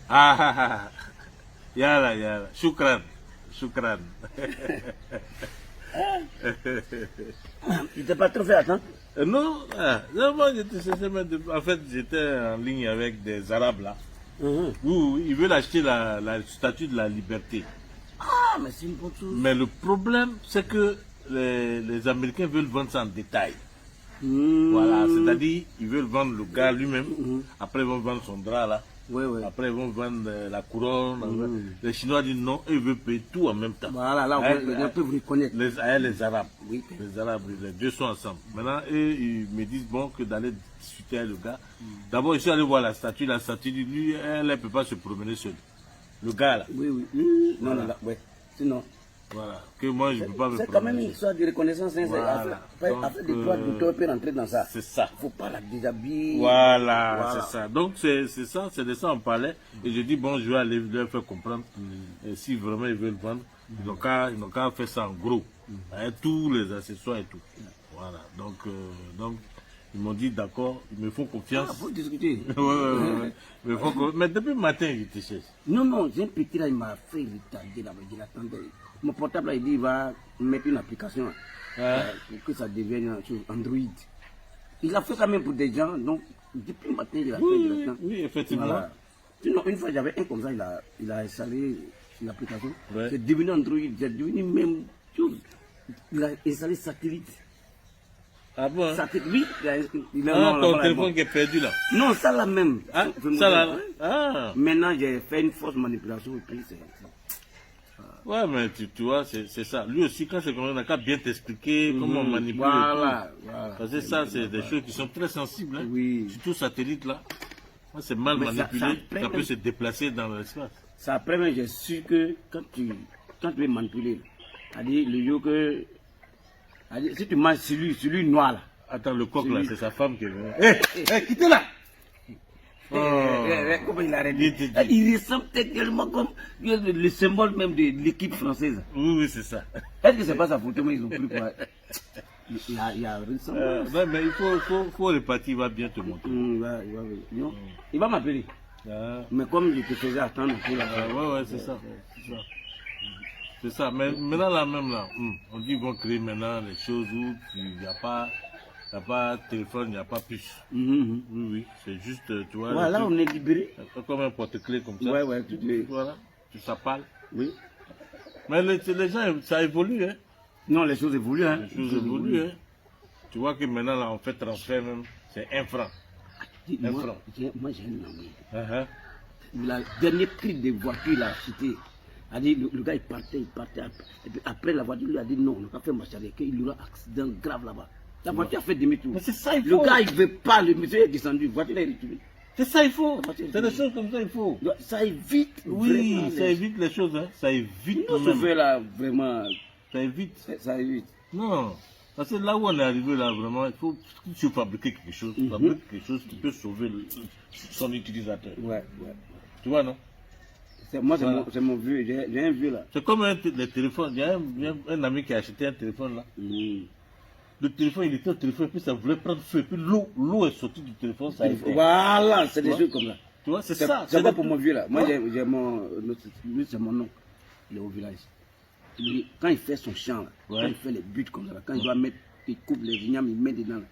Ah, yala, yala. Shukran. Shukran. Tu t'es pas trop fait attendre? Non, non, moi, en fait, j'étais en ligne avec des Arabes là, où ils veulent acheter la statue de la liberté. Ah, mais c'est une bonne chose. Mais le problème, c'est que les Américains veulent vendre ça en détail. Voilà, c'est-à-dire, ils veulent vendre le gars lui-même, après ils vont vendre son drap là, après ils vont vendre la couronne. Les Chinois disent non, eux ils veulent payer tout en même temps. Voilà, là, on peut vous reconnaître. Les Arabes, Oui. les Arabes, les deux sont ensemble. Maintenant, eux, ils me disent bon que d'aller discuter avec le gars. D'abord, je suis allé voir la statue dit, lui, elle ne peut pas se promener seule. Le gars là. Oui. Non, Voilà. non, ouais. Sinon. Voilà, que moi je ne peux pas me C'est quand même promener une histoire de reconnaissance. Voilà. Afin de droits d'auteur peut rentrer dans ça. C'est ça. Il ne faut pas la déshabiller. Voilà. C'est ça. Donc c'est ça, c'est de ça on parlait. Et je dis bon, je vais aller leur faire comprendre. Et si vraiment ils veulent vendre, ils n'ont qu'à faire ça en gros. Avec tous les accessoires et tout. Voilà. Donc ils m'ont dit d'accord, ils me font confiance. Il faut discuter. Mais depuis le matin, ils te cherchent. Non, j'ai un petit là, il m'a fait retarder là-bas. Il attendait. Mon portable là, il dit il va mettre une application pour que ça devienne une chose Android. Il a fait ça même pour des gens, donc depuis le matin, il a fait directement. Oui, effectivement. Voilà. Sinon, une fois j'avais un comme ça, il a installé l'application. Ouais. C'est devenu Android, c'est devenu même chose. Il a installé satellite. Ah bon? Oui, Ton téléphone qui est perdu là. Non, ça là même. Ah, ça là. Ah. Maintenant, j'ai fait une fausse manipulation et puis c'est. Ouais, mais tu vois, c'est ça. Lui aussi, quand c'est comme ça, on n'a qu'à bien t'expliquer comment manipuler. Voilà. Parce que ça, c'est des choses qui sont très sensibles. Hein. Oui. Surtout satellite là. C'est mal manipulé, ça peut se déplacer dans l'espace. C'est après, mais j'ai su que quand tu veux manipuler, c'est-à-dire le yo que. Si tu manges celui noir là. Attends, le coq là, c'est sa femme qui est venue. Quittez là! Comment il a arrêté? Il ressemble tellement comme le symbole même de l'équipe française. Oui, c'est ça. Est-ce que c'est pas sa photo, mais ils ont pris quoi? Il y a ressemblance. Non, mais il faut repartir, il va bien te montrer. Il va m'appeler. Mais comme je te faisais attendre pour la. Ouais, c'est ça. C'est ça. Mais maintenant, là même, là, on dit qu'ils vont créer maintenant les choses où il n'y a pas de téléphone, il n'y a pas puce. Oui, c'est juste, tu vois. Voilà, on est libéré. Comme un porte-clés comme ça. Ouais, tout est. Voilà, ça parle. Oui. Mais les gens, ça évolue, hein. Non, les choses évoluent, hein. Les choses évoluent, hein. Tu vois que maintenant, là, on fait transfert même, c'est 1 franc. Moi, j'ai un ami. Le dernier prix de voiture, il a cité. Le gars, il partait. Et puis après, la voiture lui a dit non, on n'a pas fait marcher avec lui, il y aura un accident grave là-bas. La voiture a fait demi-tour. Mais c'est ça, il faut. Le gars, il ne veut pas, le monsieur est descendu, la voiture est retirée. C'est ça, il faut. C'est des choses comme ça, il faut. Ça évite. Oui, ça évite les choses, hein. Ça évite. Non, ce fait là, vraiment. Ça évite. Ça évite. Non. Parce que là où on est arrivé, là, vraiment, il faut que tu fabriques quelque chose. Fabrique quelque chose qui peut sauver son utilisateur. Ouais. Tu vois, non? Moi, c'est mon vieux. J'ai un vieux là. C'est comme les téléphones. Il y a un ami qui a acheté un téléphone là. Le téléphone, il était au téléphone, puis ça voulait prendre feu. Puis l'eau est sortie du téléphone, ça a été. Voilà, c'est des choses comme ça. Tu vois, c'est ça. C'est pas pour mon vieux là. Moi, j'ai lui, c'est mon oncle. Il est au village. Quand il fait son champ, là, quand il fait les buts comme ça, quand il doit mettre, il coupe les vignobles, il met dedans,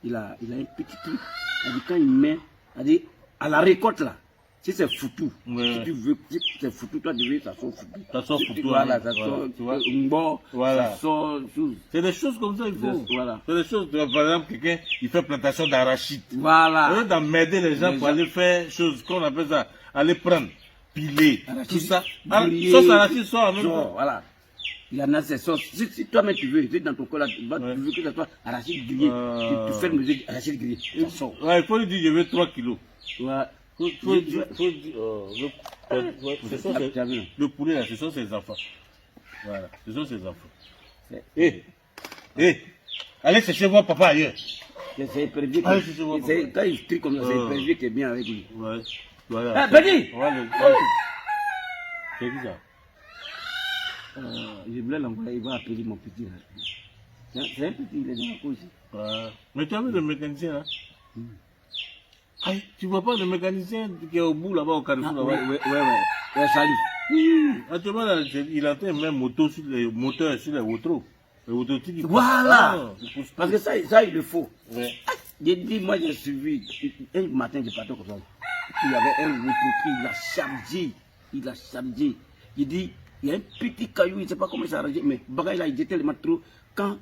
il a un petit truc. Quand il met, à la récolte là, si c'est foutu, si tu veux, si c'est foutu, toi tu veux, ça sort foutu. Ça sort foutu. Voilà, ça sort, tu vois, ça sort chose. C'est des choses comme ça, il faut. Voilà. C'est des choses, par exemple, quelqu'un, il fait plantation d'arachide. Voilà. Au lieu d'emmerder les gens pour aller faire choses, qu'on appelle ça, aller prendre, piler, tout ça. Sauce arachide sort en même temps. Voilà. Il y en a ces sauces. Si toi-même tu veux, dans ton corps là, tu veux que ça soit arachide grillé. Tu fais le musique arachide grillé. Ça sort. Ouais, il faut lui dire, je veux 3 kilos. Ouais. Le poulet là, ce sont ses enfants. Voilà, ce sont ses enfants. Allez chercher voir papa ailleurs. C'est prévu. Quand il trie comme ça, c'est prévu qu'il est bien avec lui. Ouais. Voilà. Ah, Petit! C'est qui ça? Je voulais l'envoyer, il va appeler mon petit là. C'est un petit, il est dans la cour ici. Mais tu as vu le mécanicien là? Aïe, tu vois pas le mécanicien qui est au bout là-bas au carrefour là-bas? Ouais, salut. Oui, actuellement, là, il entend même moto sur les moteurs sur les Wotro. Les Wotro qui Voilà. Parce que ça, il le faut. Ouais. J'ai dit, moi, j'ai suivi. Un matin, j'ai parti comme ça. Il y avait un Wotro qui il a chargé. Il dit, il y a un petit caillou, il ne sait pas comment il s'est arrangé, mais Baga, il a été tellement trop. Quand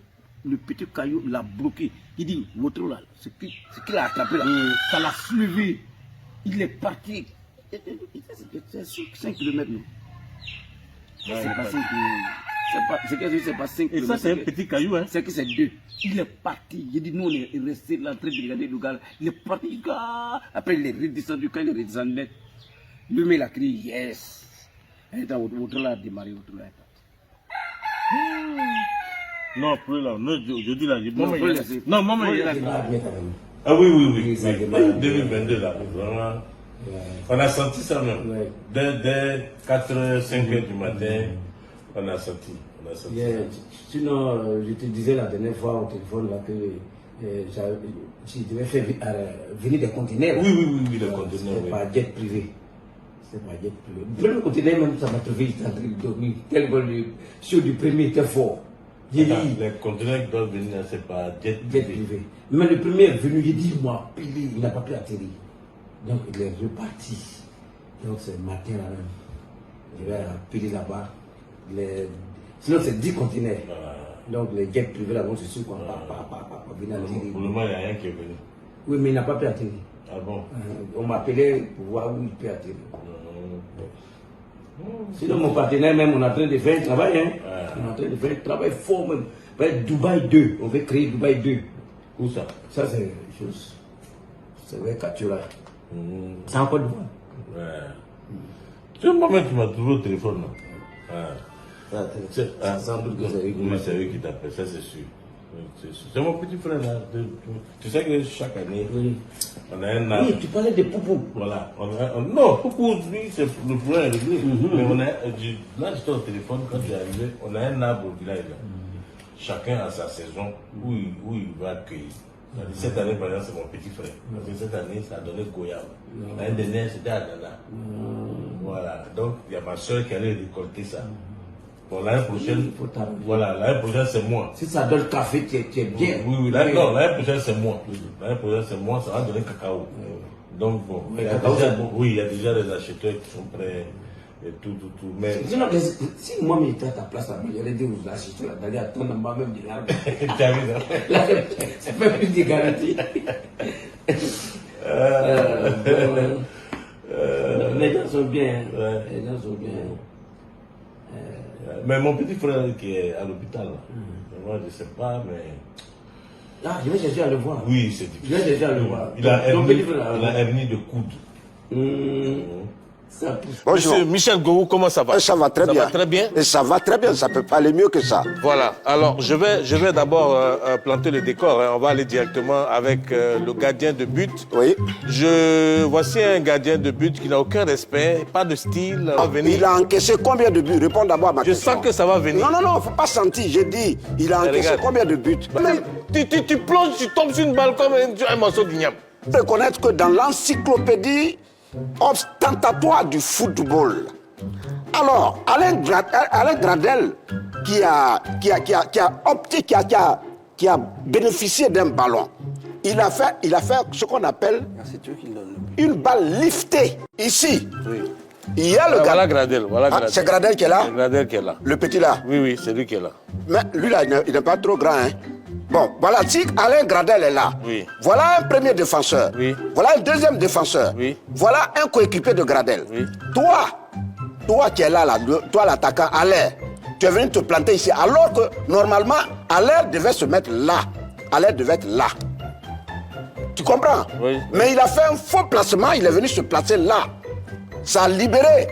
le petit caillou l'a bloqué, il dit, Wotro là, ce qu'il a attrapé là, ça l'a suivi. Il est parti. C'est 5 km. C'est pas 5 km. C'est pas 5 km. Et ça, c'est un petit caillou, hein? C'est que c'est 2. Il est parti. J'ai dit, nous, on est resté là en train de regarder le gars. Il est parti, gars. Après, il est redescendu. Quand il est redescendu, le mec a crié, yes. Et dans l'autre là, a démarré, l'autre là est parti. Non, plus là. Non, je dis là. Non, maman, il est là. Ah oui. 2022 là, vraiment. On a senti ça même. Ouais. Dès 4h, 5h du matin, on a senti. Yeah. Sinon, je te disais la dernière fois au téléphone là que je devais faire venir des conteneurs. Oui, les conteneurs. C'est pas jet privé. Le premier conteneur même, ça m'a trouvé, j'étais en train de dormir. Tellement le show du premier était fort. Les conteneurs qui doivent venir, c'est pas jet privé. Mais le premier est venu, j'ai dit, moi, il n'a pas pu atterrir. Donc il est reparti. Donc c'est matin là même. Je vais appeler là-bas. Sinon c'est 10 conteneurs. Donc les jets privés là-bas, c'est sûr qu'on va pas venir atterrir. Pour le moment, il n'y a rien qui est venu. Oui, mais il n'a pas pu atterrir. Ah bon? On m'a appelé pour voir où il peut atterrir. Sinon mon partenaire même, on est en train de faire un travail. Hein? On est en train de faire un travail fort même. Dubaï 2, on veut créer Dubaï 2. Où ça? Ça c'est chose. C'est vrai, Katura. C'est encore de voir. Ouais. C'est le moment que tu m'as trouvé au téléphone. Ça semble que c'est Oui, c'est eux qui t'appellent, ça c'est sûr. C'est mon petit frère là. Tu sais que chaque année, on a un arbre. Oui, tu parlais de Poupou. Voilà. Non, Poupou, lui, c'est le problème réglé. Mais on a, là, j'étais au téléphone quand j'ai arrivé, on a un arbre au village là. Chacun a sa saison où il va accueillir. Cette année, par exemple, c'est mon petit frère. Parce que cette année, ça a donné Goyave. L'année dernière, c'était à Dana. Voilà. Donc, il y a ma soeur qui allait récolter ça. Bon, l'année prochaine, l'année prochaine, c'est moi. Si ça donne café, tu es bien. Oui, l'année prochaine, c'est moi. L'année prochaine, c'est moi, ça va donner cacao. Donc, bon. Il y a déjà des acheteurs qui sont prêts. Et tout. Mais... Sinon, si moi, j'étais à ta place, j'allais dire aux acheteurs, d'aller attendre en bas même de l'arbre. Tu as vu, Là, c'est pas plus de garantie. Les gens sont bien. Les gens sont bien. Mais mon petit frère qui est à l'hôpital, moi je ne sais pas, mais... Ah, je vais chercher à le voir. Oui, c'est difficile. Je vais chercher à le voir. Il a hernie de coude. Bonjour. Monsieur Michel Gowou, comment ça va? Ça va très bien. Ça va très bien. Et ça va très bien, ça peut pas aller mieux que ça. Voilà. Alors, je vais d'abord planter le décor. Hein. On va aller directement avec le gardien de but. Oui. Voici un gardien de but qui n'a aucun respect, pas de style. Il a encaissé combien de buts? Réponds d'abord à ma question. Je sens que ça va venir. Non, faut pas sentir. J'ai dit, il a encaissé combien de buts? Tu plonges, tu tombes sur une balle comme un morceau d'igname. Il faut reconnaître que dans l'encyclopédie ostentatoire du football, alors Alain Gradel qui a bénéficié d'un ballon, il a fait ce qu'on appelle une balle liftée ici. Oui. Il y a le Voilà Gradel. C'est Gradel qui est là? C'est Gradel qui est là. Le petit là? Oui, c'est lui qui est là. Mais lui là, il n'est pas trop grand, hein? Bon, voilà, si Alain Gradel est là, oui. Voilà un premier défenseur, oui. Voilà un deuxième défenseur, oui. Voilà un coéquipier de Gradel. Oui. Toi qui es là, toi l'attaquant, Alain, tu es venu te planter ici, alors que normalement, Alain devait se mettre là. Alain devait être là. Tu comprends? Oui. Mais il a fait un faux placement, il est venu se placer là. Ça a libéré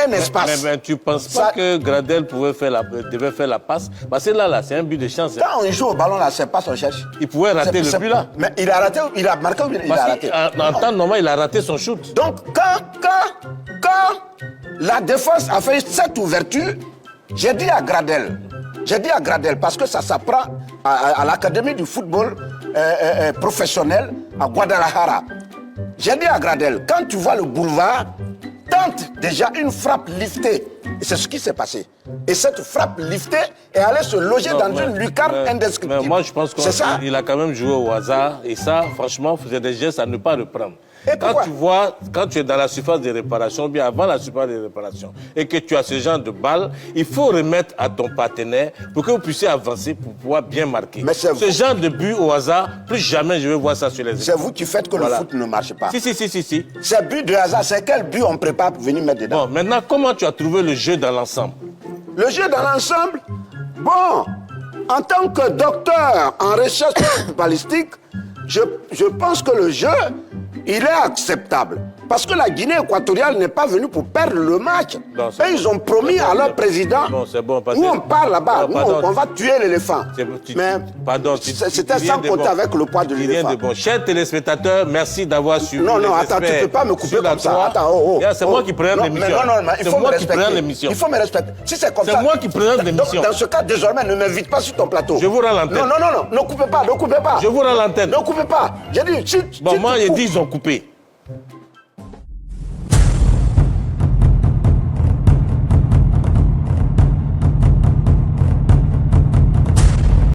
un espace. Mais tu ne penses pas que Gradel devait faire la passe? Parce que là, c'est un but de chance. Quand on joue au ballon, là, c'est pas son cherche. Il pouvait rater le but là. Mais il a raté, il a marqué ou il a raté? En temps normal, il a raté son shoot. Donc, quand la défense a fait cette ouverture, j'ai dit à Gradel, parce que ça s'apprend à l'Académie du football professionnel à Guadalajara. J'ai dit à Gradel, quand tu vois le boulevard, tente déjà une frappe liftée. Et c'est ce qui s'est passé. Et cette frappe liftée est allée se loger dans une lucarne indescriptible. Mais moi, je pense qu'il a quand même joué au hasard. Et ça, franchement, faisait des gestes à ne pas reprendre. Quand tu es dans la surface de réparation, bien avant la surface de réparation, et que tu as ce genre de balle, il faut remettre à ton partenaire pour que vous puissiez avancer pour pouvoir bien marquer. Mais ce genre de but au hasard, plus jamais je vais voir ça sur les écrans. C'est vous qui faites que le foot ne marche pas. Si. Ces buts de hasard, c'est quel but on prépare pour venir mettre dedans? Bon, maintenant, comment tu as trouvé le jeu dans l'ensemble? Le jeu dans l'ensemble? Bon, en tant que docteur en recherche balistique, je pense que le jeu, il est acceptable. Parce que la Guinée équatoriale n'est pas venue pour perdre le match. Non, et ils ont promis à leur président, où on part là-bas, où on va tuer l'éléphant. Mais c'était sans compter avec le poids de l'éléphant. Chers téléspectateurs, merci d'avoir suivi. Non, attends, tu ne peux pas me couper comme ça. Attends, c'est moi qui présente l'émission. Non, il faut me respecter. Il faut me respecter. Si c'est comme ça. C'est moi qui présente l'émission. Dans ce cas, désormais, ne m'invite pas sur ton plateau. Je vous rends l'antenne. Non, ne coupez pas. Je vous rends l'antenne. Ne coupez pas. J'ai dit, bon, moi, j'ai dit, ils ont coupé.